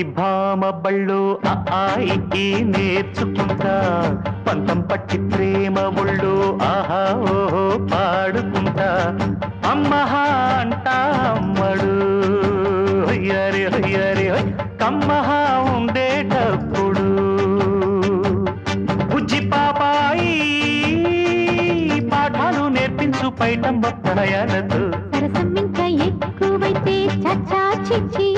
పొట్టి భామ బళ్ళు ఆయి నేర్చుకుంటా పంతం పట్టి ప్రేమ ఒళ్ళు ఆహా ఓహో పాడుకుంటా అమ్మహా అంటా అమ్మడు హొయ్యరి హొయ్యరి కమ్మహా ఉండేటప్పుడు బుజ్జి పాపాయి పాఠాలు నేర్పించు పైటమ్మ ప్రణయాలతో సరసం ఇంకా ఎక్కువైతే చచ్చా చిచ్చి